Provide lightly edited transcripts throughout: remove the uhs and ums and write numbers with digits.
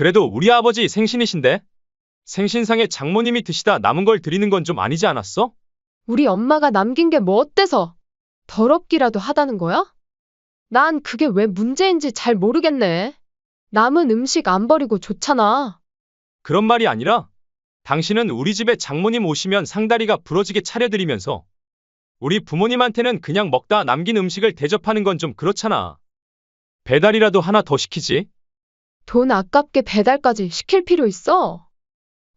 그래도 우리 아버지 생신이신데? 생신상에 장모님이 드시다 남은 걸 드리는 건 좀 아니지 않았어? 우리 엄마가 남긴 게 뭐 어때서? 더럽기라도 하다는 거야? 난 그게 왜 문제인지 잘 모르겠네. 남은 음식 안 버리고 좋잖아. 그런 말이 아니라 당신은 우리 집에 장모님 오시면 상다리가 부러지게 차려드리면서 우리 부모님한테는 그냥 먹다 남긴 음식을 대접하는 건 좀 그렇잖아. 배달이라도 하나 더 시키지. 돈 아깝게 배달까지 시킬 필요 있어?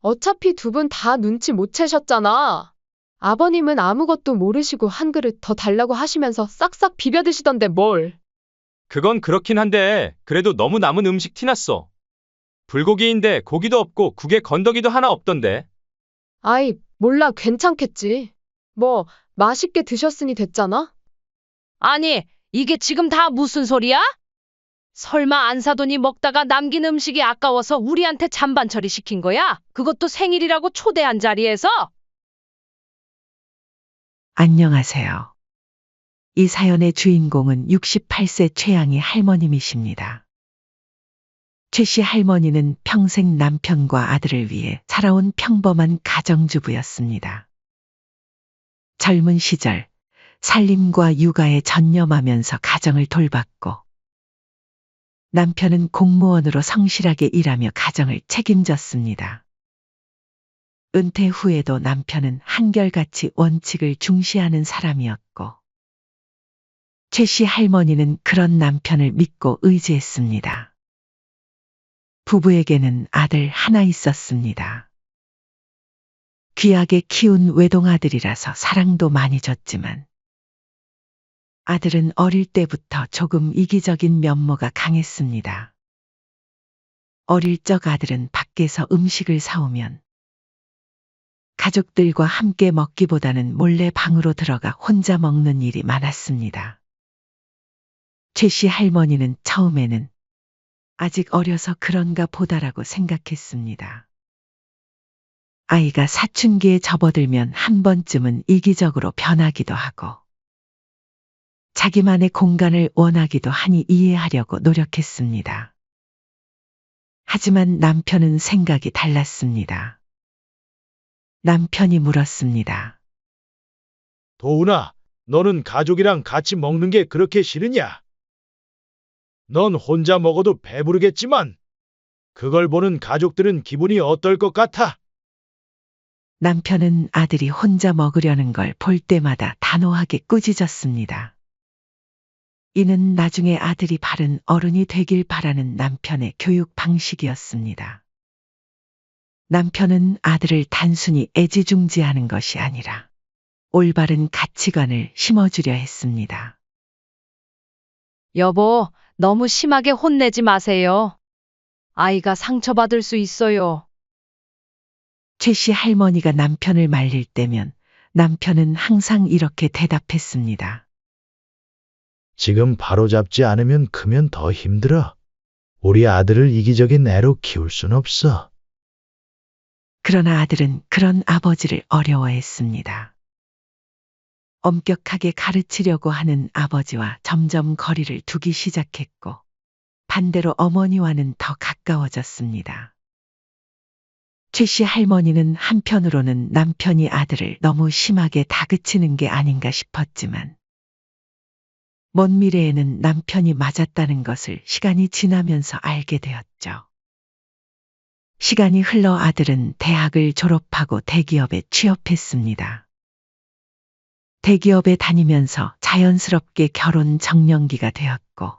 어차피 두 분 다 눈치 못 채셨잖아. 아버님은 아무것도 모르시고 한 그릇 더 달라고 하시면서 싹싹 비벼 드시던데 뭘. 그건 그렇긴 한데 그래도 너무 남은 음식 티났어. 불고기인데 고기도 없고 국에 건더기도 하나 없던데. 아이, 몰라, 괜찮겠지. 뭐, 맛있게 드셨으니 됐잖아? 아니, 이게 지금 다 무슨 소리야? 설마 안 사돈이 먹다가 남긴 음식이 아까워서 우리한테 잔반 처리 시킨 거야? 그것도 생일이라고 초대한 자리에서? 안녕하세요. 이 사연의 주인공은 68세 최양희 할머님이십니다. 최 씨 할머니는 평생 남편과 아들을 위해 살아온 평범한 가정주부였습니다. 젊은 시절 살림과 육아에 전념하면서 가정을 돌봤고 남편은 공무원으로 성실하게 일하며 가정을 책임졌습니다. 은퇴 후에도 남편은 한결같이 원칙을 중시하는 사람이었고 최 씨 할머니는 그런 남편을 믿고 의지했습니다. 부부에게는 아들 하나 있었습니다. 귀하게 키운 외동아들이라서 사랑도 많이 줬지만 아들은 어릴 때부터 조금 이기적인 면모가 강했습니다. 어릴 적 아들은 밖에서 음식을 사오면 가족들과 함께 먹기보다는 몰래 방으로 들어가 혼자 먹는 일이 많았습니다. 최 씨 할머니는 처음에는 아직 어려서 그런가 보다라고 생각했습니다. 아이가 사춘기에 접어들면 한 번쯤은 이기적으로 변하기도 하고 자기만의 공간을 원하기도 하니 이해하려고 노력했습니다. 하지만 남편은 생각이 달랐습니다. 남편이 물었습니다. 도훈아, 너는 가족이랑 같이 먹는 게 그렇게 싫으냐? 넌 혼자 먹어도 배부르겠지만 그걸 보는 가족들은 기분이 어떨 것 같아? 남편은 아들이 혼자 먹으려는 걸 볼 때마다 단호하게 꾸짖었습니다. 이는 나중에 아들이 바른 어른이 되길 바라는 남편의 교육 방식이었습니다. 남편은 아들을 단순히 애지중지하는 것이 아니라 올바른 가치관을 심어주려 했습니다. 여보, 너무 심하게 혼내지 마세요. 아이가 상처받을 수 있어요. 최 씨 할머니가 남편을 말릴 때면 남편은 항상 이렇게 대답했습니다. 지금 바로잡지 않으면 크면 더 힘들어. 우리 아들을 이기적인 애로 키울 순 없어. 그러나 아들은 그런 아버지를 어려워했습니다. 엄격하게 가르치려고 하는 아버지와 점점 거리를 두기 시작했고 반대로 어머니와는 더 가까워졌습니다. 최 씨 할머니는 한편으로는 남편이 아들을 너무 심하게 다그치는 게 아닌가 싶었지만 먼 미래에는 남편이 맞았다는 것을 시간이 지나면서 알게 되었죠. 시간이 흘러 아들은 대학을 졸업하고 대기업에 취업했습니다. 대기업에 다니면서 자연스럽게 결혼 정년기가 되었고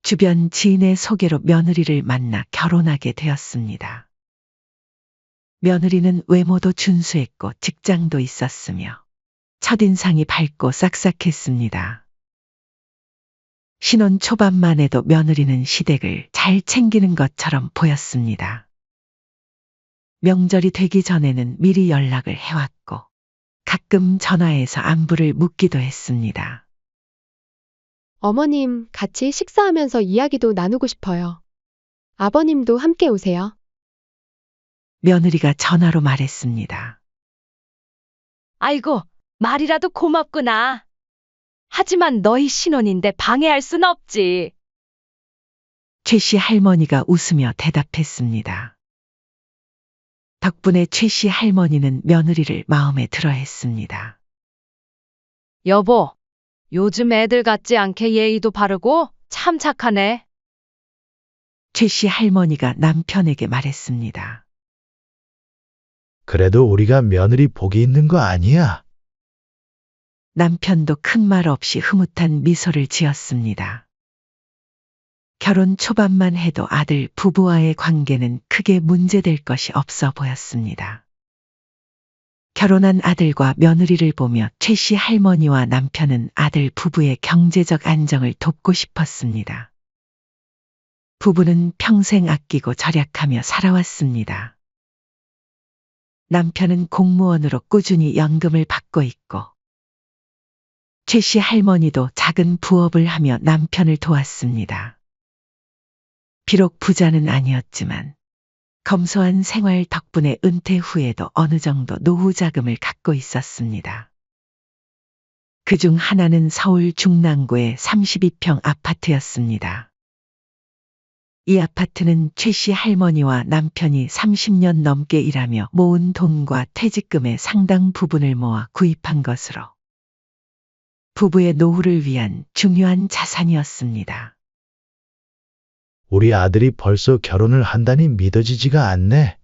주변 지인의 소개로 며느리를 만나 결혼하게 되었습니다. 며느리는 외모도 준수했고 직장도 있었으며 첫인상이 밝고 싹싹했습니다. 신혼 초반만 해도 며느리는 시댁을 잘 챙기는 것처럼 보였습니다. 명절이 되기 전에는 미리 연락을 해왔고 가끔 전화해서 안부를 묻기도 했습니다. 어머님, 같이 식사하면서 이야기도 나누고 싶어요. 아버님도 함께 오세요. 며느리가 전화로 말했습니다. 아이고, 말이라도 고맙구나. 하지만 너희 신혼인데 방해할 순 없지. 최 씨 할머니가 웃으며 대답했습니다. 덕분에 최 씨 할머니는 며느리를 마음에 들어 했습니다. 여보, 요즘 애들 같지 않게 예의도 바르고 참 착하네. 최 씨 할머니가 남편에게 말했습니다. 그래도 우리가 며느리 복이 있는 거 아니야? 남편도 큰 말 없이 흐뭇한 미소를 지었습니다. 결혼 초반만 해도 아들 부부와의 관계는 크게 문제될 것이 없어 보였습니다. 결혼한 아들과 며느리를 보며 최 씨 할머니와 남편은 아들 부부의 경제적 안정을 돕고 싶었습니다. 부부는 평생 아끼고 절약하며 살아왔습니다. 남편은 공무원으로 꾸준히 연금을 받고 있고, 최 씨 할머니도 작은 부업을 하며 남편을 도왔습니다. 비록 부자는 아니었지만 검소한 생활 덕분에 은퇴 후에도 어느 정도 노후 자금을 갖고 있었습니다. 그중 하나는 서울 중랑구의 32평 아파트였습니다. 이 아파트는 최 씨 할머니와 남편이 30년 넘게 일하며 모은 돈과 퇴직금의 상당 부분을 모아 구입한 것으로 부부의 노후를 위한 중요한 자산이었습니다. 우리 아들이 벌써 결혼을 한다니 믿어지지가 않네.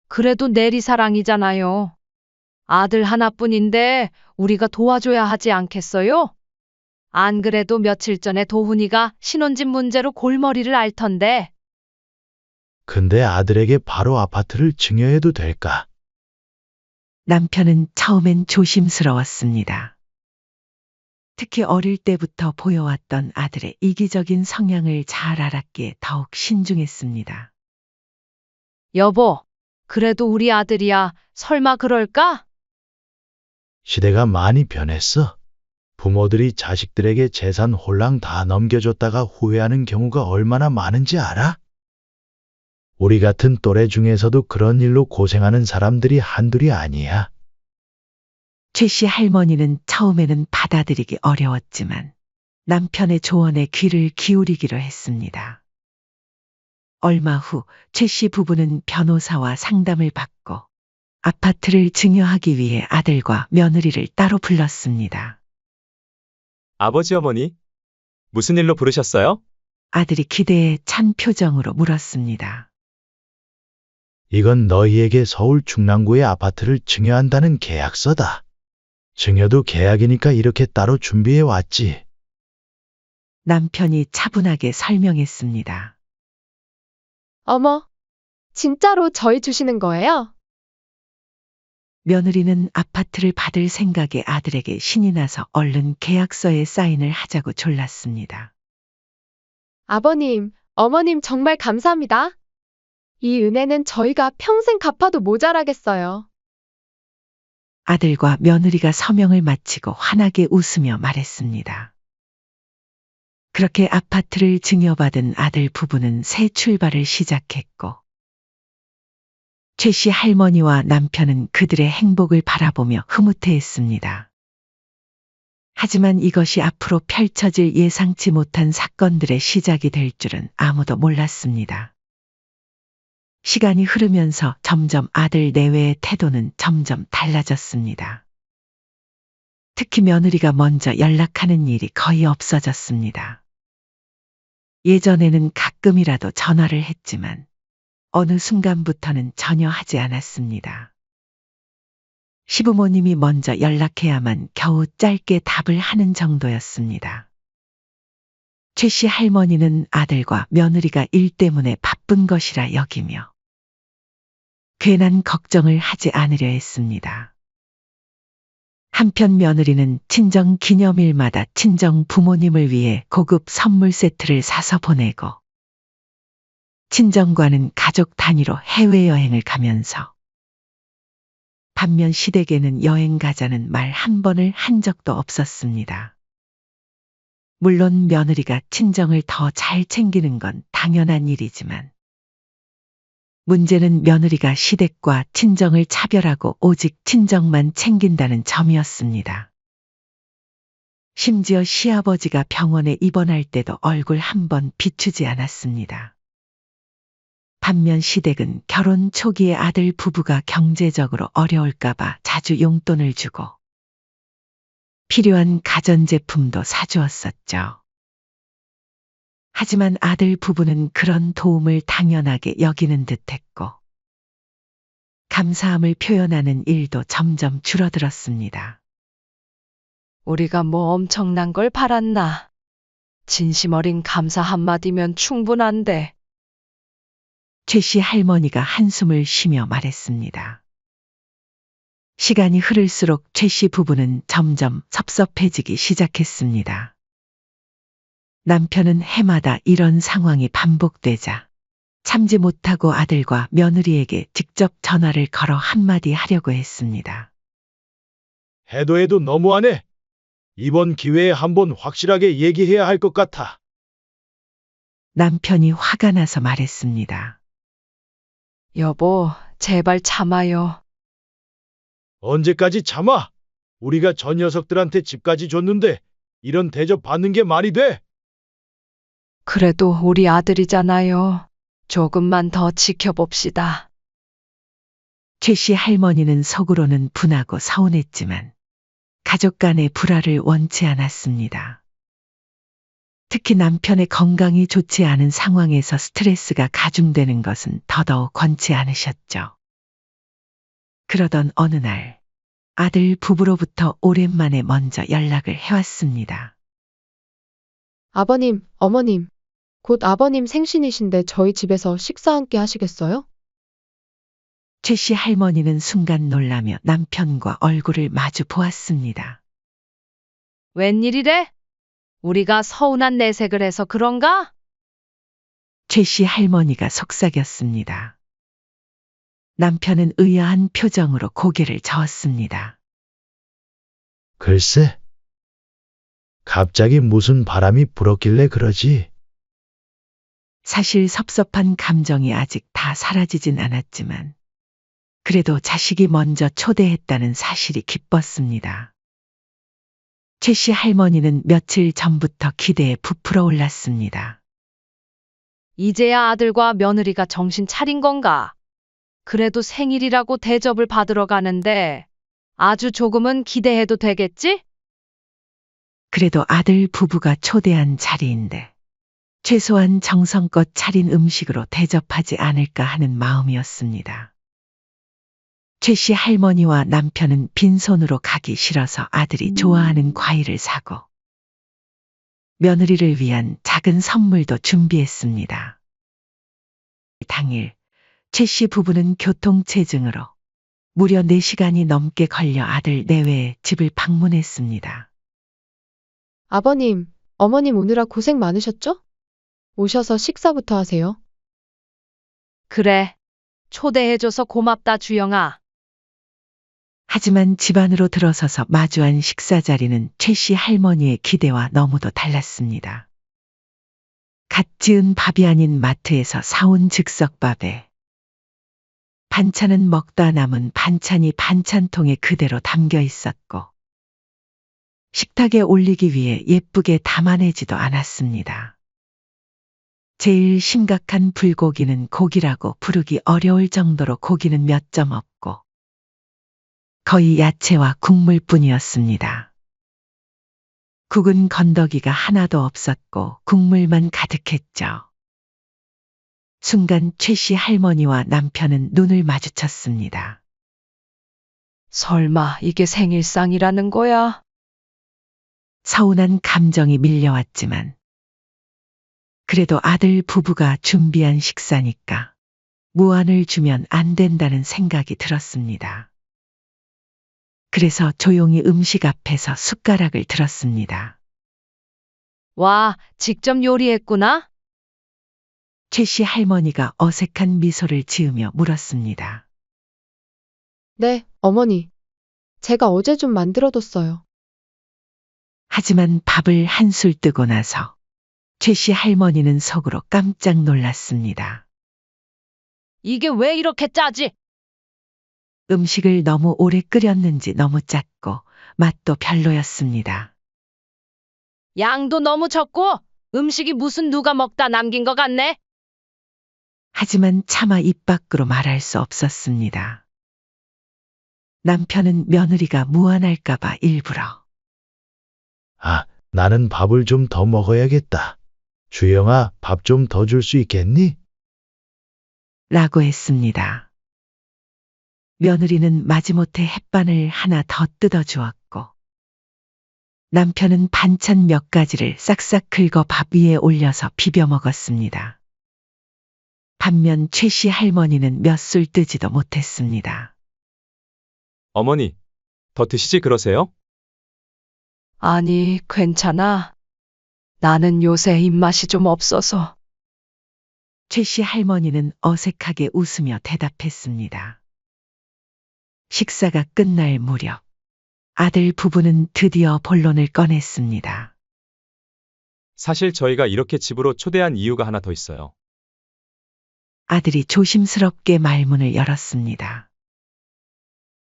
그래도 내리사랑이잖아요. 아들 하나뿐인데 우리가 도와줘야 하지 않겠어요? 안 그래도 며칠 전에 도훈이가 신혼집 문제로 골머리를 앓던데. 근데 아들에게 바로 아파트를 증여해도 될까? 남편은 처음엔 조심스러웠습니다. 특히 어릴 때부터 보여왔던 아들의 이기적인 성향을 잘 알았기에 더욱 신중했습니다. 여보, 그래도 우리 아들이야. 설마 그럴까? 시대가 많이 변했어. 부모들이 자식들에게 재산 홀랑 다 넘겨줬다가 후회하는 경우가 얼마나 많은지 알아? 우리 같은 또래 중에서도 그런 일로 고생하는 사람들이 한둘이 아니야. 최 씨 할머니는 처음에는 받아들이기 어려웠지만 남편의 조언에 귀를 기울이기로 했습니다. 얼마 후 최 씨 부부는 변호사와 상담을 받고 아파트를 증여하기 위해 아들과 며느리를 따로 불렀습니다. 아버지 어머니, 무슨 일로 부르셨어요? 아들이 기대에 찬 표정으로 물었습니다. 이건 너희에게 서울 중랑구의 아파트를 증여한다는 계약서다. 증여도 계약이니까 이렇게 따로 준비해 왔지. 남편이 차분하게 설명했습니다. 어머, 진짜로 저희 주시는 거예요? 며느리는 아파트를 받을 생각에 아들에게 신이 나서 얼른 계약서에 사인을 하자고 졸랐습니다. 아버님, 어머님 정말 감사합니다. 이 은혜는 저희가 평생 갚아도 모자라겠어요. 아들과 며느리가 서명을 마치고 환하게 웃으며 말했습니다. 그렇게 아파트를 증여받은 아들 부부는 새 출발을 시작했고, 최 씨 할머니와 남편은 그들의 행복을 바라보며 흐뭇해했습니다. 하지만 이것이 앞으로 펼쳐질 예상치 못한 사건들의 시작이 될 줄은 아무도 몰랐습니다. 시간이 흐르면서 점점 아들 내외의 태도는 점점 달라졌습니다. 특히 며느리가 먼저 연락하는 일이 거의 없어졌습니다. 예전에는 가끔이라도 전화를 했지만 어느 순간부터는 전혀 하지 않았습니다. 시부모님이 먼저 연락해야만 겨우 짧게 답을 하는 정도였습니다. 최 씨 할머니는 아들과 며느리가 일 때문에 바쁜 것이라 여기며 괜한 걱정을 하지 않으려 했습니다. 한편 며느리는 친정 기념일마다 친정 부모님을 위해 고급 선물 세트를 사서 보내고 친정과는 가족 단위로 해외여행을 가면서 반면 시댁에는 여행 가자는 말 한 번을 한 적도 없었습니다. 물론 며느리가 친정을 더 잘 챙기는 건 당연한 일이지만 문제는 며느리가 시댁과 친정을 차별하고 오직 친정만 챙긴다는 점이었습니다. 심지어 시아버지가 병원에 입원할 때도 얼굴 한 번 비추지 않았습니다. 반면 시댁은 결혼 초기에 아들 부부가 경제적으로 어려울까봐 자주 용돈을 주고 필요한 가전제품도 사주었었죠. 하지만 아들 부부는 그런 도움을 당연하게 여기는 듯했고 감사함을 표현하는 일도 점점 줄어들었습니다. 우리가 뭐 엄청난 걸 바랐나. 진심 어린 감사 한마디면 충분한데. 최 씨 할머니가 한숨을 쉬며 말했습니다. 시간이 흐를수록 최 씨 부부는 점점 섭섭해지기 시작했습니다. 남편은 해마다 이런 상황이 반복되자 참지 못하고 아들과 며느리에게 직접 전화를 걸어 한마디 하려고 했습니다. 해도 너무하네. 이번 기회에 한번 확실하게 얘기해야 할 것 같아. 남편이 화가 나서 말했습니다. 여보, 제발 참아요. 언제까지 참아? 우리가 저 녀석들한테 집까지 줬는데 이런 대접 받는 게 말이 돼? 그래도 우리 아들이잖아요. 조금만 더 지켜봅시다. 최 씨 할머니는 속으로는 분하고 서운했지만 가족 간의 불화를 원치 않았습니다. 특히 남편의 건강이 좋지 않은 상황에서 스트레스가 가중되는 것은 더더욱 권치 않으셨죠. 그러던 어느 날 아들 부부로부터 오랜만에 먼저 연락을 해왔습니다. 아버님, 어머님, 곧 아버님 생신이신데 저희 집에서 식사 함께 하시겠어요? 최 씨 할머니는 순간 놀라며 남편과 얼굴을 마주 보았습니다. 웬일이래? 우리가 서운한 내색을 해서 그런가? 최 씨 할머니가 속삭였습니다. 남편은 의아한 표정으로 고개를 저었습니다. 글쎄. 갑자기 무슨 바람이 불었길래 그러지? 사실 섭섭한 감정이 아직 다 사라지진 않았지만 그래도 자식이 먼저 초대했다는 사실이 기뻤습니다. 최 씨 할머니는 며칠 전부터 기대에 부풀어 올랐습니다. 이제야 아들과 며느리가 정신 차린 건가? 그래도 생일이라고 대접을 받으러 가는데 아주 조금은 기대해도 되겠지? 그래도 아들 부부가 초대한 자리인데 최소한 정성껏 차린 음식으로 대접하지 않을까 하는 마음이었습니다. 최 씨 할머니와 남편은 빈손으로 가기 싫어서 아들이 좋아하는 과일을 사고 며느리를 위한 작은 선물도 준비했습니다. 당일 최 씨 부부는 교통체증으로 무려 4시간이 넘게 걸려 아들 내외의 집을 방문했습니다. 아버님, 어머님 오느라 고생 많으셨죠? 오셔서 식사부터 하세요. 그래. 초대해줘서 고맙다, 주영아. 하지만 집 안으로 들어서서 마주한 식사 자리는 최 씨 할머니의 기대와 너무도 달랐습니다. 갓 지은 밥이 아닌 마트에서 사온 즉석밥에 반찬은 먹다 남은 반찬이 반찬통에 그대로 담겨 있었고 식탁에 올리기 위해 예쁘게 담아내지도 않았습니다. 제일 심각한 불고기는 고기라고 부르기 어려울 정도로 고기는 몇 점 없고 거의 야채와 국물뿐이었습니다. 국은 건더기가 하나도 없었고 국물만 가득했죠. 순간 최 씨 할머니와 남편은 눈을 마주쳤습니다. 설마 이게 생일상이라는 거야? 서운한 감정이 밀려왔지만 그래도 아들 부부가 준비한 식사니까 무안을 주면 안 된다는 생각이 들었습니다. 그래서 조용히 음식 앞에서 숟가락을 들었습니다. 와, 직접 요리했구나? 최 씨 할머니가 어색한 미소를 지으며 물었습니다. 네, 어머니. 제가 어제 좀 만들어뒀어요. 하지만 밥을 한술 뜨고 나서 최 씨 할머니는 속으로 깜짝 놀랐습니다. 이게 왜 이렇게 짜지? 음식을 너무 오래 끓였는지 너무 짰고 맛도 별로였습니다. 양도 너무 적고 음식이 무슨 누가 먹다 남긴 것 같네. 하지만 차마 입 밖으로 말할 수 없었습니다. 남편은 며느리가 무안할까봐 일부러 아, 나는 밥을 좀 더 먹어야겠다. 주영아, 밥 좀 더 줄 수 있겠니? 라고 했습니다. 며느리는 마지못해 햇반을 하나 더 뜯어 주었고 남편은 반찬 몇 가지를 싹싹 긁어 밥 위에 올려서 비벼 먹었습니다. 반면 최 씨 할머니는 몇 술 뜨지도 못했습니다. 어머니, 더 드시지 그러세요? 아니, 괜찮아. 나는 요새 입맛이 좀 없어서. 최 씨 할머니는 어색하게 웃으며 대답했습니다. 식사가 끝날 무렵 아들 부부는 드디어 본론을 꺼냈습니다. 사실 저희가 이렇게 집으로 초대한 이유가 하나 더 있어요. 아들이 조심스럽게 말문을 열었습니다.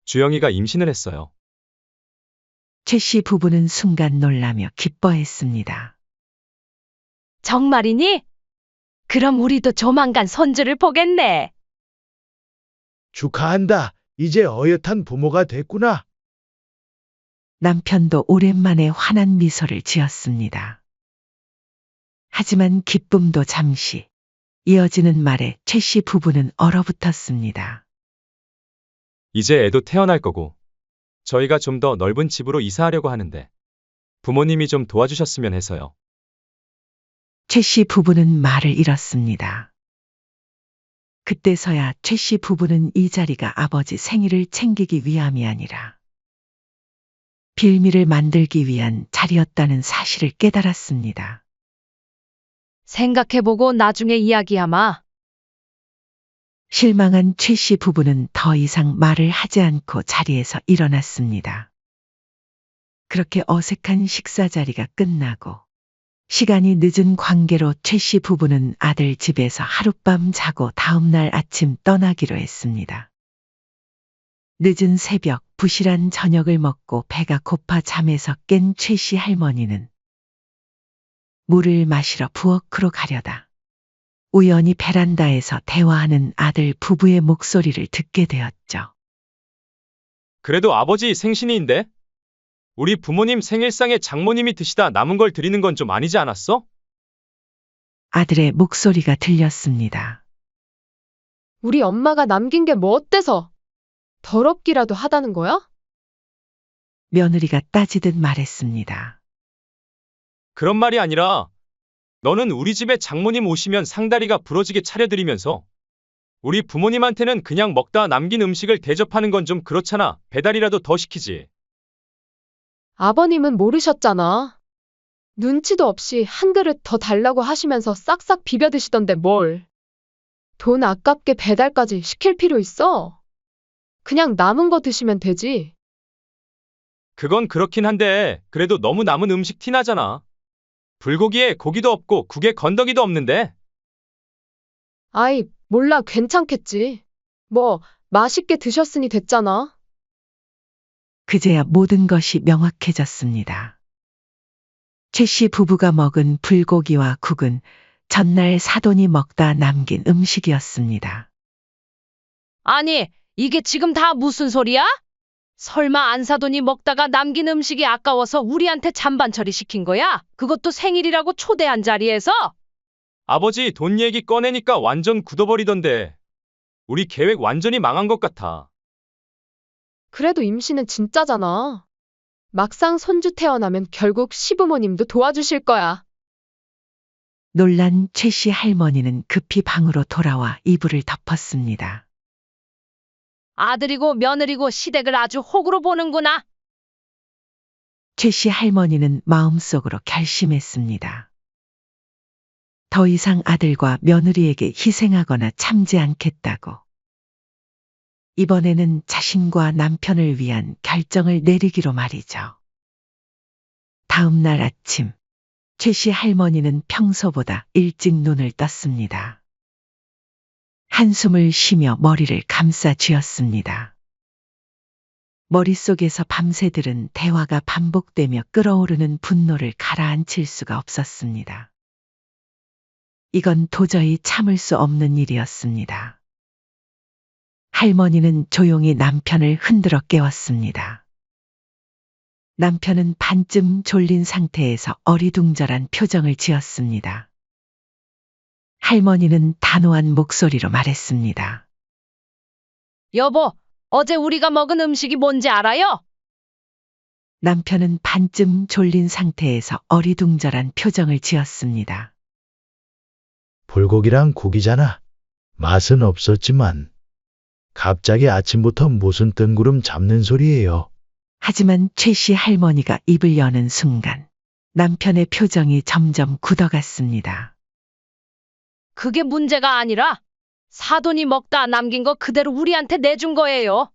주영이가 임신을 했어요. 최 씨 부부는 순간 놀라며 기뻐했습니다. 정말이니? 그럼 우리도 조만간 손주를 보겠네. 축하한다. 이제 어엿한 부모가 됐구나. 남편도 오랜만에 환한 미소를 지었습니다. 하지만 기쁨도 잠시, 이어지는 말에 최 씨 부부는 얼어붙었습니다. 이제 애도 태어날 거고, 저희가 좀 더 넓은 집으로 이사하려고 하는데, 부모님이 좀 도와주셨으면 해서요. 최 씨 부부는 말을 잃었습니다. 그때서야 최 씨 부부는 이 자리가 아버지 생일을 챙기기 위함이 아니라 빌미를 만들기 위한 자리였다는 사실을 깨달았습니다. 생각해보고 나중에 이야기하마. 실망한 최 씨 부부는 더 이상 말을 하지 않고 자리에서 일어났습니다. 그렇게 어색한 식사 자리가 끝나고 시간이 늦은 관계로 최 씨 부부는 아들 집에서 하룻밤 자고 다음날 아침 떠나기로 했습니다. 늦은 새벽 부실한 저녁을 먹고 배가 고파 잠에서 깬 최 씨 할머니는 물을 마시러 부엌으로 가려다 우연히 베란다에서 대화하는 아들 부부의 목소리를 듣게 되었죠. 그래도 아버지 생신인데? 우리 부모님 생일상에 장모님이 드시다 남은 걸 드리는 건 좀 아니지 않았어? 아들의 목소리가 들렸습니다. 우리 엄마가 남긴 게 뭐 어때서? 더럽기라도 하다는 거야? 며느리가 따지듯 말했습니다. 그런 말이 아니라, 너는 우리 집에 장모님 오시면 상다리가 부러지게 차려드리면서, 우리 부모님한테는 그냥 먹다 남긴 음식을 대접하는 건 좀 그렇잖아. 배달이라도 더 시키지. 아버님은 모르셨잖아. 눈치도 없이 한 그릇 더 달라고 하시면서 싹싹 비벼 드시던데 뭘. 돈 아깝게 배달까지 시킬 필요 있어? 그냥 남은 거 드시면 되지. 그건 그렇긴 한데, 그래도 너무 남은 음식 티나잖아. 불고기에 고기도 없고 국에 건더기도 없는데. 아이, 몰라, 괜찮겠지. 뭐, 맛있게 드셨으니 됐잖아. 그제야 모든 것이 명확해졌습니다. 최 씨 부부가 먹은 불고기와 국은 전날 사돈이 먹다 남긴 음식이었습니다. 아니, 이게 지금 다 무슨 소리야? 설마 안사돈이 먹다가 남긴 음식이 아까워서 우리한테 잔반 처리시킨 거야? 그것도 생일이라고 초대한 자리에서? 아버지 돈 얘기 꺼내니까 완전 굳어버리던데. 우리 계획 완전히 망한 것 같아. 그래도 임신은 진짜잖아. 막상 손주 태어나면 결국 시부모님도 도와주실 거야. 놀란 최 씨 할머니는 급히 방으로 돌아와 이불을 덮었습니다. 아들이고 며느리고 시댁을 아주 호구로 보는구나. 최 씨 할머니는 마음속으로 결심했습니다. 더 이상 아들과 며느리에게 희생하거나 참지 않겠다고. 이번에는 자신과 남편을 위한 결정을 내리기로 말이죠. 다음 날 아침, 최 씨 할머니는 평소보다 일찍 눈을 떴습니다. 한숨을 쉬며 머리를 감싸 쥐었습니다. 머릿속에서 밤새 들은 대화가 반복되며 끓어오르는 분노를 가라앉힐 수가 없었습니다. 이건 도저히 참을 수 없는 일이었습니다. 할머니는 조용히 남편을 흔들어 깨웠습니다. 남편은 반쯤 졸린 상태에서 어리둥절한 표정을 지었습니다. 할머니는 단호한 목소리로 말했습니다. 여보, 어제 우리가 먹은 음식이 뭔지 알아요? 남편은 반쯤 졸린 상태에서 어리둥절한 표정을 지었습니다. 불고기랑 국이잖아. 맛은 없었지만 갑자기 아침부터 무슨 뜬구름 잡는 소리예요. 하지만 최 씨 할머니가 입을 여는 순간 남편의 표정이 점점 굳어갔습니다. 그게 문제가 아니라 사돈이 먹다 남긴 거 그대로 우리한테 내준 거예요.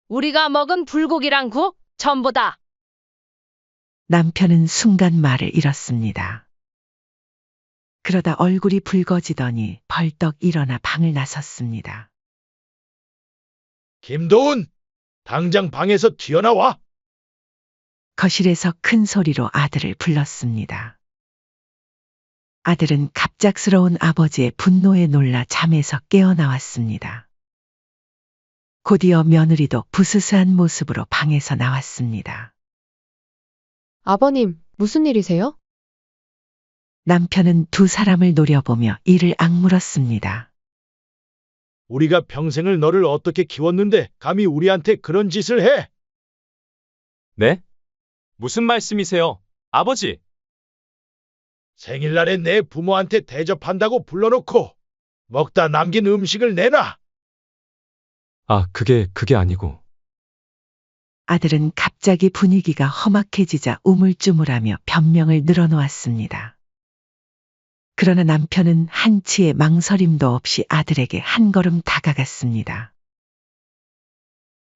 우리가 먹은 불고기랑 국 전부 다. 남편은 순간 말을 잃었습니다. 그러다 얼굴이 붉어지더니 벌떡 일어나 방을 나섰습니다. 김도훈! 당장 방에서 튀어나와! 거실에서 큰 소리로 아들을 불렀습니다. 아들은 갑작스러운 아버지의 분노에 놀라 잠에서 깨어나왔습니다. 곧이어 며느리도 부스스한 모습으로 방에서 나왔습니다. 아버님, 무슨 일이세요? 남편은 두 사람을 노려보며 이를 악물었습니다. 우리가 평생을 너를 어떻게 키웠는데 감히 우리한테 그런 짓을 해? 네? 무슨 말씀이세요, 아버지? 생일날에 내 부모한테 대접한다고 불러놓고 먹다 남긴 음식을 내놔. 아, 그게 아니고. 아들은 갑자기 분위기가 험악해지자 우물쭈물하며 변명을 늘어놓았습니다. 그러나 남편은 한치의 망설임도 없이 아들에게 한 걸음 다가갔습니다.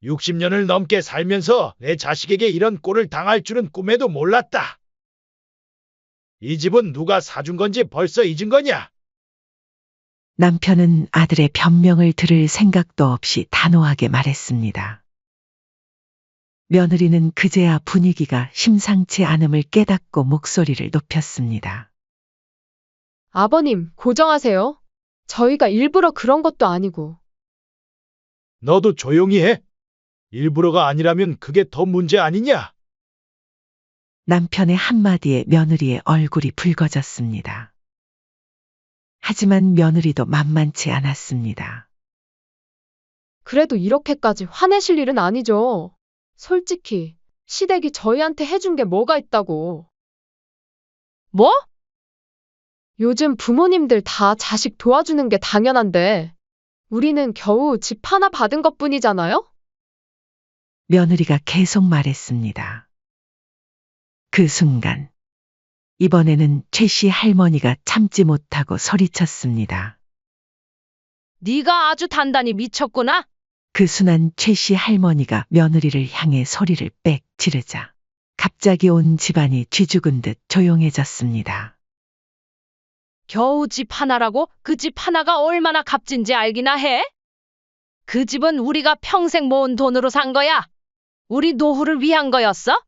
60년을 넘게 살면서 내 자식에게 이런 꼴을 당할 줄은 꿈에도 몰랐다. 이 집은 누가 사준 건지 벌써 잊은 거냐? 남편은 아들의 변명을 들을 생각도 없이 단호하게 말했습니다. 며느리는 그제야 분위기가 심상치 않음을 깨닫고 목소리를 높였습니다. 아버님, 고정하세요. 저희가 일부러 그런 것도 아니고. 너도 조용히 해. 일부러가 아니라면 그게 더 문제 아니냐? 남편의 한마디에 며느리의 얼굴이 붉어졌습니다. 하지만 며느리도 만만치 않았습니다. 그래도 이렇게까지 화내실 일은 아니죠. 솔직히 시댁이 저희한테 해준 게 뭐가 있다고. 뭐? 요즘 부모님들 다 자식 도와주는 게 당연한데 우리는 겨우 집 하나 받은 것뿐이잖아요? 며느리가 계속 말했습니다. 그 순간 이번에는 최 씨 할머니가 참지 못하고 소리쳤습니다. 네가 아주 단단히 미쳤구나. 그 순간 최 씨 할머니가 며느리를 향해 소리를 빽 지르자 갑자기 온 집안이 쥐죽은 듯 조용해졌습니다. 겨우 집 하나라고 그 집 하나가 얼마나 값진지 알기나 해? 그 집은 우리가 평생 모은 돈으로 산 거야. 우리 노후를 위한 거였어?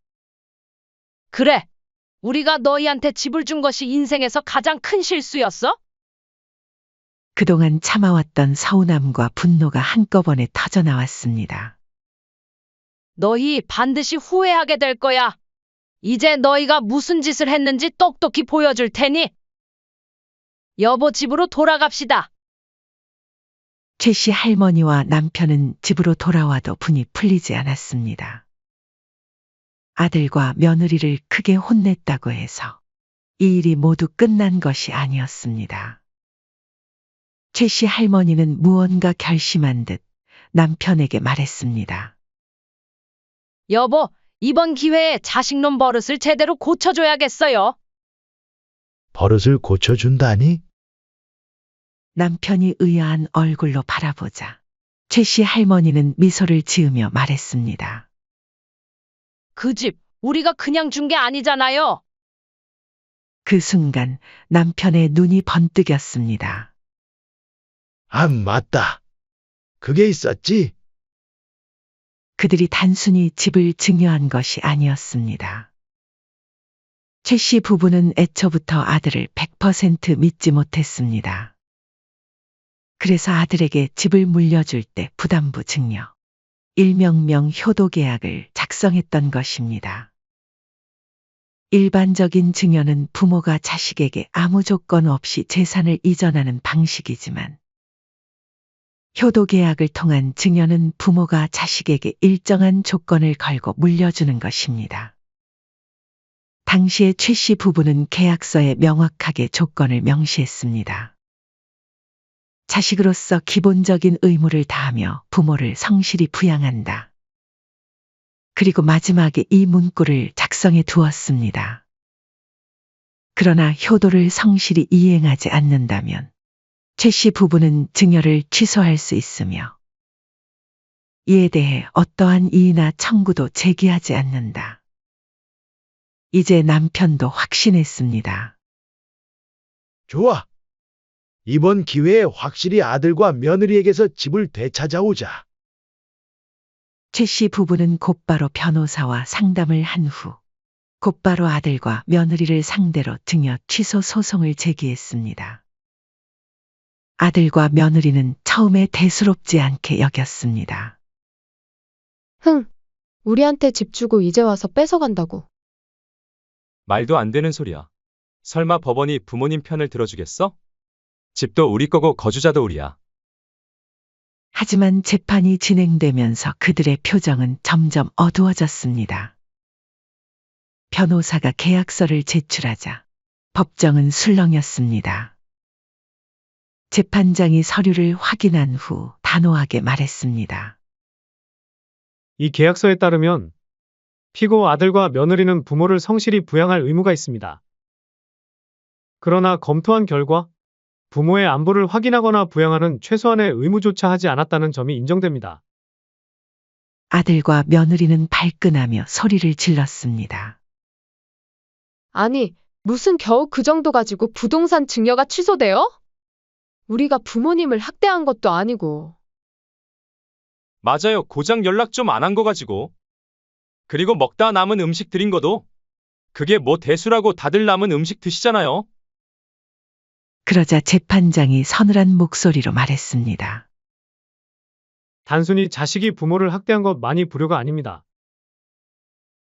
그래, 우리가 너희한테 집을 준 것이 인생에서 가장 큰 실수였어? 그동안 참아왔던 서운함과 분노가 한꺼번에 터져나왔습니다. 너희 반드시 후회하게 될 거야. 이제 너희가 무슨 짓을 했는지 똑똑히 보여줄 테니. 여보 집으로 돌아갑시다. 최 씨 할머니와 남편은 집으로 돌아와도 분이 풀리지 않았습니다. 아들과 며느리를 크게 혼냈다고 해서 이 일이 모두 끝난 것이 아니었습니다. 최 씨 할머니는 무언가 결심한 듯 남편에게 말했습니다. 여보, 이번 기회에 자식놈 버릇을 제대로 고쳐줘야겠어요. 버릇을 고쳐준다니? 남편이 의아한 얼굴로 바라보자 최 씨 할머니는 미소를 지으며 말했습니다. 그 집 우리가 그냥 준 게 아니잖아요. 그 순간 남편의 눈이 번뜩였습니다. 아, 맞다. 그게 있었지? 그들이 단순히 집을 증여한 것이 아니었습니다. 최 씨 부부는 애초부터 아들을 100% 믿지 못했습니다. 그래서 아들에게 집을 물려줄 때 부담부 증여, 일명명 효도 계약을 작성했던 것입니다. 일반적인 증여는 부모가 자식에게 아무 조건 없이 재산을 이전하는 방식이지만 효도 계약을 통한 증여는 부모가 자식에게 일정한 조건을 걸고 물려주는 것입니다. 당시의 최 씨 부부는 계약서에 명확하게 조건을 명시했습니다. 자식으로서 기본적인 의무를 다하며 부모를 성실히 부양한다. 그리고 마지막에 이 문구를 작성해 두었습니다. 그러나 효도를 성실히 이행하지 않는다면 최 씨 부부는 증여를 취소할 수 있으며 이에 대해 어떠한 이의나 청구도 제기하지 않는다. 이제 남편도 확신했습니다. 좋아. 이번 기회에 확실히 아들과 며느리에게서 집을 되찾아오자. 최 씨 부부는 곧바로 변호사와 상담을 한 후 곧바로 아들과 며느리를 상대로 증여 취소 소송을 제기했습니다. 아들과 며느리는 처음에 대수롭지 않게 여겼습니다. 흥, 우리한테 집 주고 이제 와서 뺏어간다고. 말도 안 되는 소리야. 설마 법원이 부모님 편을 들어주겠어? 집도 우리 거고 거주자도 우리야. 하지만 재판이 진행되면서 그들의 표정은 점점 어두워졌습니다. 변호사가 계약서를 제출하자 법정은 술렁였습니다. 재판장이 서류를 확인한 후 단호하게 말했습니다. 이 계약서에 따르면 피고 아들과 며느리는 부모를 성실히 부양할 의무가 있습니다. 그러나 검토한 결과 부모의 안부를 확인하거나 부양하는 최소한의 의무조차 하지 않았다는 점이 인정됩니다. 아들과 며느리는 발끈하며 소리를 질렀습니다. 아니, 무슨 겨우 그 정도 가지고 부동산 증여가 취소돼요? 우리가 부모님을 학대한 것도 아니고. 맞아요. 고작 연락 좀 안 한 거 가지고. 그리고 먹다 남은 음식 드린 거도. 그게 뭐 대수라고 다들 남은 음식 드시잖아요. 그러자 재판장이 서늘한 목소리로 말했습니다. 단순히 자식이 부모를 학대한 것만이 불효가 아닙니다.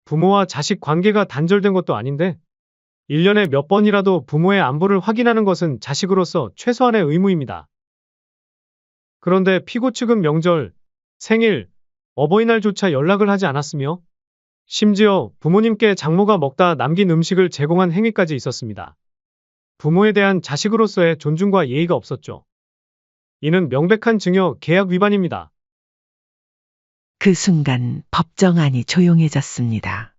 부모와 자식 관계가 단절된 것도 아닌데 1년에 몇 번이라도 부모의 안부를 확인하는 것은 자식으로서 최소한의 의무입니다. 그런데 피고 측은 명절, 생일, 어버이날조차 연락을 하지 않았으며 심지어 부모님께 장모가 먹다 남긴 음식을 제공한 행위까지 있었습니다. 부모에 대한 자식으로서의 존중과 예의가 없었죠. 이는 명백한 증여 계약 위반입니다. 그 순간 법정 안이 조용해졌습니다.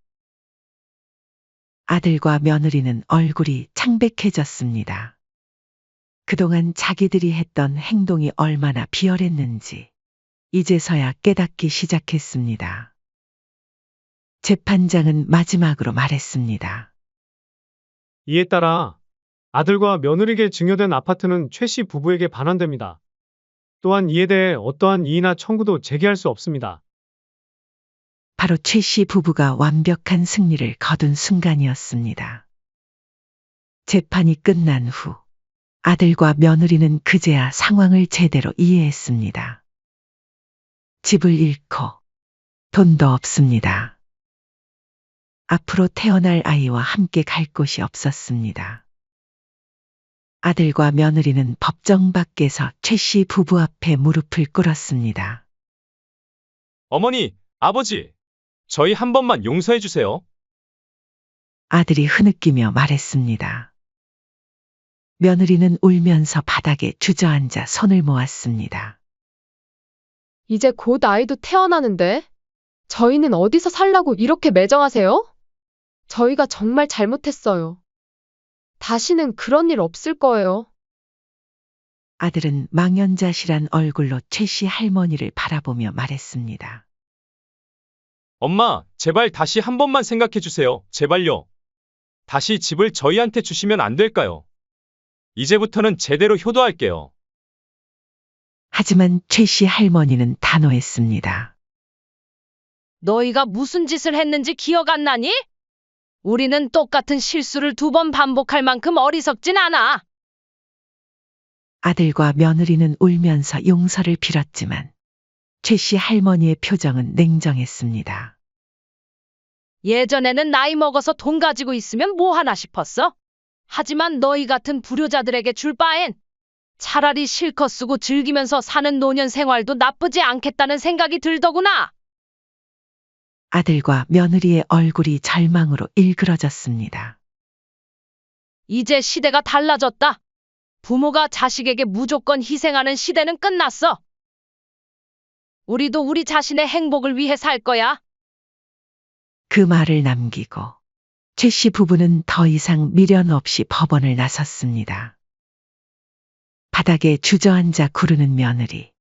아들과 며느리는 얼굴이 창백해졌습니다. 그동안 자기들이 했던 행동이 얼마나 비열했는지 이제서야 깨닫기 시작했습니다. 재판장은 마지막으로 말했습니다. 이에 따라 아들과 며느리에게 증여된 아파트는 최 씨 부부에게 반환됩니다. 또한 이에 대해 어떠한 이의나 청구도 제기할 수 없습니다. 바로 최 씨 부부가 완벽한 승리를 거둔 순간이었습니다. 재판이 끝난 후 아들과 며느리는 그제야 상황을 제대로 이해했습니다. 집을 잃고 돈도 없습니다. 앞으로 태어날 아이와 함께 갈 곳이 없었습니다. 아들과 며느리는 법정 밖에서 최 씨 부부 앞에 무릎을 꿇었습니다. 어머니, 아버지, 저희 한 번만 용서해 주세요. 아들이 흐느끼며 말했습니다. 며느리는 울면서 바닥에 주저앉아 손을 모았습니다. 이제 곧 아이도 태어나는데 저희는 어디서 살라고 이렇게 매정하세요? 저희가 정말 잘못했어요. 다시는 그런 일 없을 거예요. 아들은 망연자실한 얼굴로 최 씨 할머니를 바라보며 말했습니다. 엄마, 제발 다시 한 번만 생각해 주세요. 제발요. 다시 집을 저희한테 주시면 안 될까요? 이제부터는 제대로 효도할게요. 하지만 최 씨 할머니는 단호했습니다. 너희가 무슨 짓을 했는지 기억 안 나니? 우리는 똑같은 실수를 2번 반복할 만큼 어리석진 않아. 아들과 며느리는 울면서 용서를 빌었지만 최 씨 할머니의 표정은 냉정했습니다. 예전에는 나이 먹어서 돈 가지고 있으면 뭐 하나 싶었어. 하지만 너희 같은 불효자들에게 줄 바엔 차라리 실컷 쓰고 즐기면서 사는 노년 생활도 나쁘지 않겠다는 생각이 들더구나. 아들과 며느리의 얼굴이 절망으로 일그러졌습니다. 이제 시대가 달라졌다. 부모가 자식에게 무조건 희생하는 시대는 끝났어. 우리도 우리 자신의 행복을 위해 살 거야. 그 말을 남기고 최 씨 부부는 더 이상 미련 없이 법원을 나섰습니다. 바닥에 주저앉아 구르는 며느리,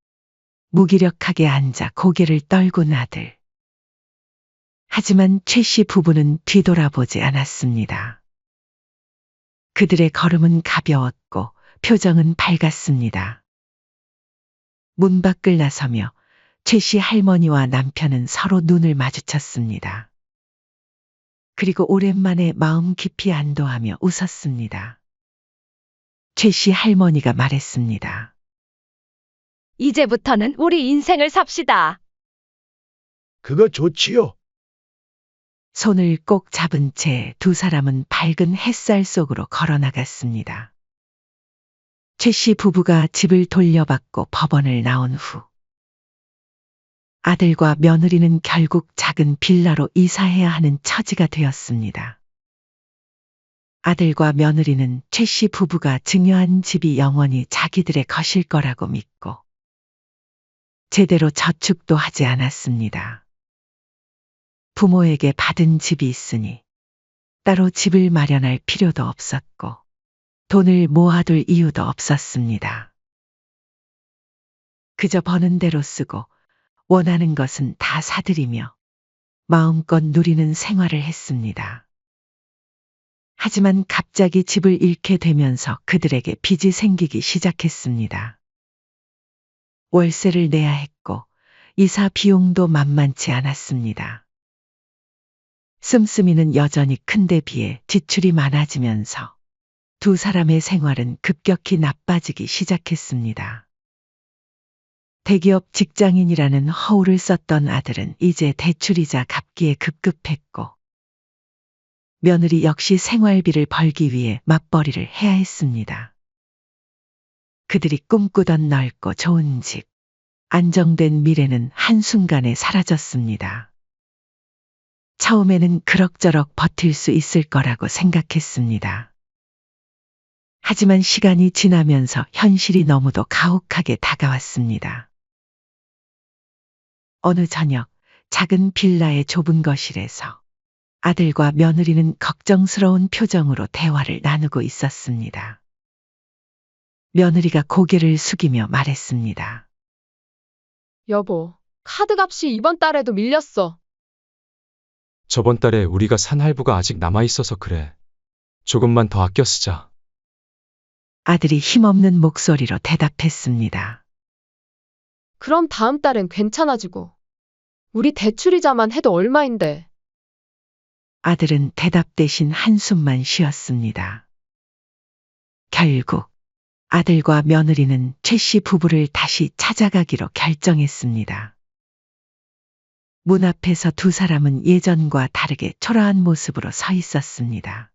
무기력하게 앉아 고개를 떨군 아들. 하지만 최 씨 부부는 뒤돌아보지 않았습니다. 그들의 걸음은 가벼웠고 표정은 밝았습니다. 문 밖을 나서며 최 씨 할머니와 남편은 서로 눈을 마주쳤습니다. 그리고 오랜만에 마음 깊이 안도하며 웃었습니다. 최 씨 할머니가 말했습니다. 이제부터는 우리 인생을 삽시다. 그거 좋지요. 손을 꼭 잡은 채 두 사람은 밝은 햇살 속으로 걸어 나갔습니다. 최 씨 부부가 집을 돌려받고 법원을 나온 후 아들과 며느리는 결국 작은 빌라로 이사해야 하는 처지가 되었습니다. 아들과 며느리는 최 씨 부부가 증여한 집이 영원히 자기들의 것일 거라고 믿고 제대로 저축도 하지 않았습니다. 부모에게 받은 집이 있으니 따로 집을 마련할 필요도 없었고 돈을 모아둘 이유도 없었습니다. 그저 버는 대로 쓰고 원하는 것은 다 사들이며 마음껏 누리는 생활을 했습니다. 하지만 갑자기 집을 잃게 되면서 그들에게 빚이 생기기 시작했습니다. 월세를 내야 했고 이사 비용도 만만치 않았습니다. 씀씀이는 여전히 큰 데 비해 지출이 많아지면서 두 사람의 생활은 급격히 나빠지기 시작했습니다. 대기업 직장인이라는 허울을 썼던 아들은 이제 대출이자 갚기에 급급했고 며느리 역시 생활비를 벌기 위해 맞벌이를 해야 했습니다. 그들이 꿈꾸던 넓고 좋은 집, 안정된 미래는 한순간에 사라졌습니다. 처음에는 그럭저럭 버틸 수 있을 거라고 생각했습니다. 하지만 시간이 지나면서 현실이 너무도 가혹하게 다가왔습니다. 어느 저녁 작은 빌라의 좁은 거실에서 아들과 며느리는 걱정스러운 표정으로 대화를 나누고 있었습니다. 며느리가 고개를 숙이며 말했습니다. 여보, 카드값이 이번 달에도 밀렸어. 저번 달에 우리가 산 할부가 아직 남아있어서 그래. 조금만 더 아껴 쓰자. 아들이 힘없는 목소리로 대답했습니다. 그럼 다음 달엔 괜찮아지고. 우리 대출이자만 해도 얼마인데. 아들은 대답 대신 한숨만 쉬었습니다. 결국 아들과 며느리는 최 씨 부부를 다시 찾아가기로 결정했습니다. 문 앞에서 두 사람은 예전과 다르게 초라한 모습으로 서 있었습니다.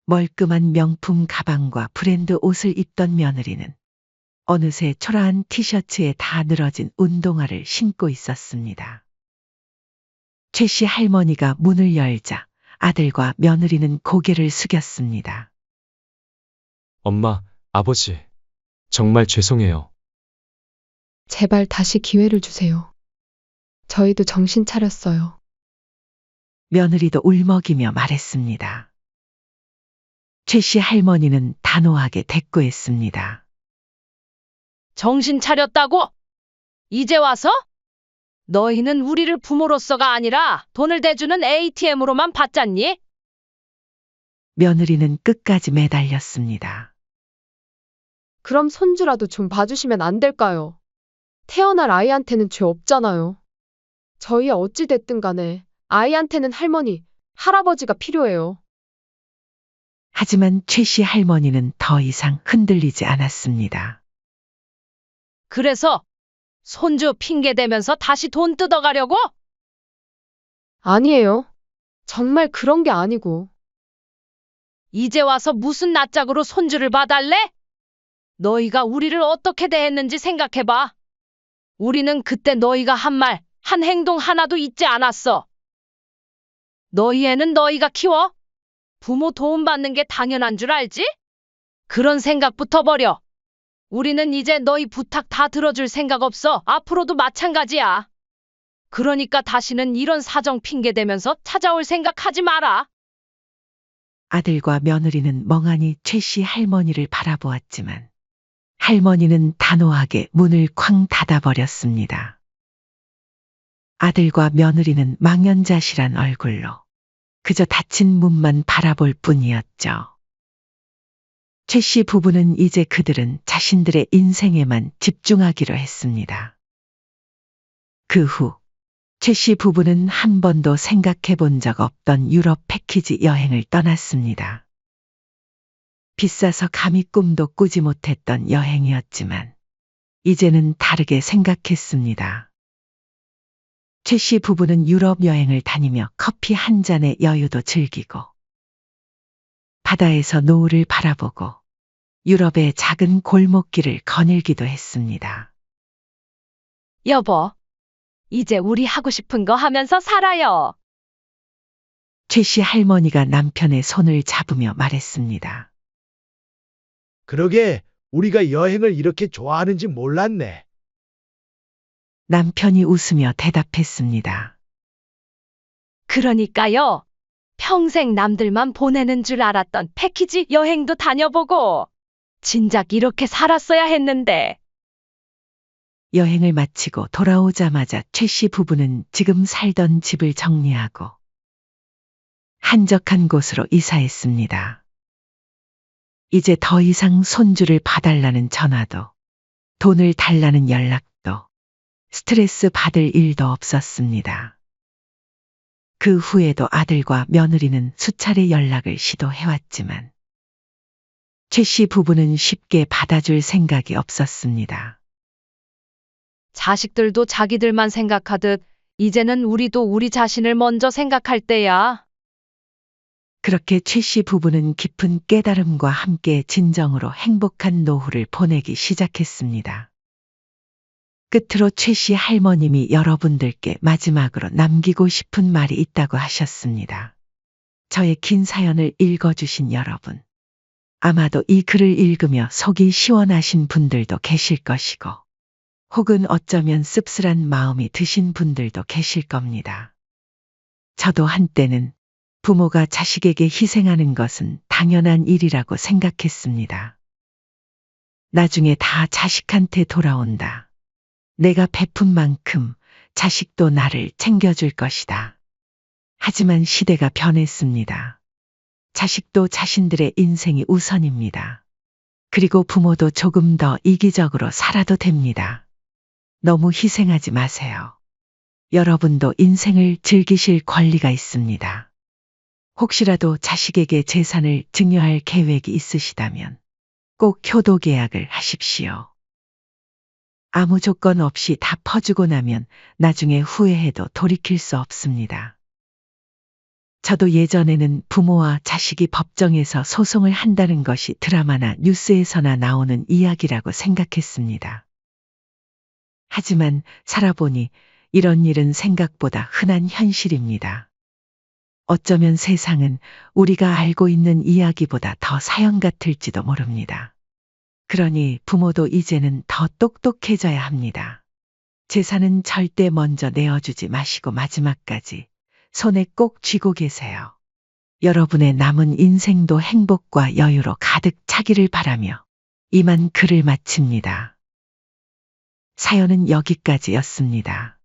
멀끔한 명품 가방과 브랜드 옷을 입던 며느리는 어느새 초라한 티셔츠에 다 늘어진 운동화를 신고 있었습니다. 최 씨 할머니가 문을 열자 아들과 며느리는 고개를 숙였습니다. 엄마, 아버지, 정말 죄송해요. 제발 다시 기회를 주세요. 저희도 정신 차렸어요. 며느리도 울먹이며 말했습니다. 최 씨 할머니는 단호하게 대꾸했습니다. 정신 차렸다고? 이제 와서? 너희는 우리를 부모로서가 아니라 돈을 대주는 ATM으로만 봤잖니? 며느리는 끝까지 매달렸습니다. 그럼 손주라도 좀 봐주시면 안 될까요? 태어날 아이한테는 죄 없잖아요. 저희 어찌 됐든 간에 아이한테는 할머니, 할아버지가 필요해요. 하지만 최 씨 할머니는 더 이상 흔들리지 않았습니다. 그래서 손주 핑계 대면서 다시 돈 뜯어가려고? 아니에요. 정말 그런 게 아니고. 이제 와서 무슨 낯짝으로 손주를 봐달래? 너희가 우리를 어떻게 대했는지 생각해봐. 우리는 그때 너희가 한 말, 한 행동 하나도 잊지 않았어. 너희 애는 너희가 키워? 부모 도움받는 게 당연한 줄 알지? 그런 생각부터 버려. 우리는 이제 너희 부탁 다 들어줄 생각 없어. 앞으로도 마찬가지야. 그러니까 다시는 이런 사정 핑계 대면서 찾아올 생각하지 마라. 아들과 며느리는 멍하니 최 씨 할머니를 바라보았지만 할머니는 단호하게 문을 쾅 닫아버렸습니다. 아들과 며느리는 망연자실한 얼굴로 그저 닫힌 문만 바라볼 뿐이었죠. 최 씨 부부는 이제 그들은 자신들의 인생에만 집중하기로 했습니다. 그 후, 최 씨 부부는 한 번도 생각해 본 적 없던 유럽 패키지 여행을 떠났습니다. 비싸서 감히 꿈도 꾸지 못했던 여행이었지만, 이제는 다르게 생각했습니다. 최 씨 부부는 유럽 여행을 다니며 커피 한 잔의 여유도 즐기고, 바다에서 노을을 바라보고, 유럽의 작은 골목길을 거닐기도 했습니다. 여보, 이제 우리 하고 싶은 거 하면서 살아요. 최 씨 할머니가 남편의 손을 잡으며 말했습니다. 그러게 우리가 여행을 이렇게 좋아하는지 몰랐네. 남편이 웃으며 대답했습니다. 그러니까요. 평생 남들만 보내는 줄 알았던 패키지 여행도 다녀보고 진작 이렇게 살았어야 했는데. 여행을 마치고 돌아오자마자 최 씨 부부는 지금 살던 집을 정리하고 한적한 곳으로 이사했습니다. 이제 더 이상 손주를 봐달라는 전화도, 돈을 달라는 연락도, 스트레스 받을 일도 없었습니다. 그 후에도 아들과 며느리는 수차례 연락을 시도해왔지만 최 씨 부부는 쉽게 받아줄 생각이 없었습니다. 자식들도 자기들만 생각하듯 이제는 우리도 우리 자신을 먼저 생각할 때야. 그렇게 최 씨 부부는 깊은 깨달음과 함께 진정으로 행복한 노후를 보내기 시작했습니다. 끝으로 최 씨 할머님이 여러분들께 마지막으로 남기고 싶은 말이 있다고 하셨습니다. 저의 긴 사연을 읽어주신 여러분. 아마도 이 글을 읽으며 속이 시원하신 분들도 계실 것이고, 혹은 어쩌면 씁쓸한 마음이 드신 분들도 계실 겁니다. 저도 한때는 부모가 자식에게 희생하는 것은 당연한 일이라고 생각했습니다. 나중에 다 자식한테 돌아온다. 내가 베푼 만큼 자식도 나를 챙겨줄 것이다. 하지만 시대가 변했습니다. 자식도 자신들의 인생이 우선입니다. 그리고 부모도 조금 더 이기적으로 살아도 됩니다. 너무 희생하지 마세요. 여러분도 인생을 즐기실 권리가 있습니다. 혹시라도 자식에게 재산을 증여할 계획이 있으시다면 꼭 효도 계약을 하십시오. 아무 조건 없이 다 퍼주고 나면 나중에 후회해도 돌이킬 수 없습니다. 저도 예전에는 부모와 자식이 법정에서 소송을 한다는 것이 드라마나 뉴스에서나 나오는 이야기라고 생각했습니다. 하지만 살아보니 이런 일은 생각보다 흔한 현실입니다. 어쩌면 세상은 우리가 알고 있는 이야기보다 더 사연 같을지도 모릅니다. 그러니 부모도 이제는 더 똑똑해져야 합니다. 재산은 절대 먼저 내어주지 마시고 마지막까지 손에 꼭 쥐고 계세요. 여러분의 남은 인생도 행복과 여유로 가득 차기를 바라며 이만 글을 마칩니다. 사연은 여기까지였습니다.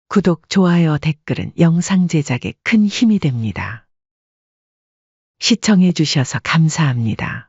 구독, 좋아요, 댓글은 영상 제작에 큰 힘이 됩니다. 시청해 주셔서 감사합니다.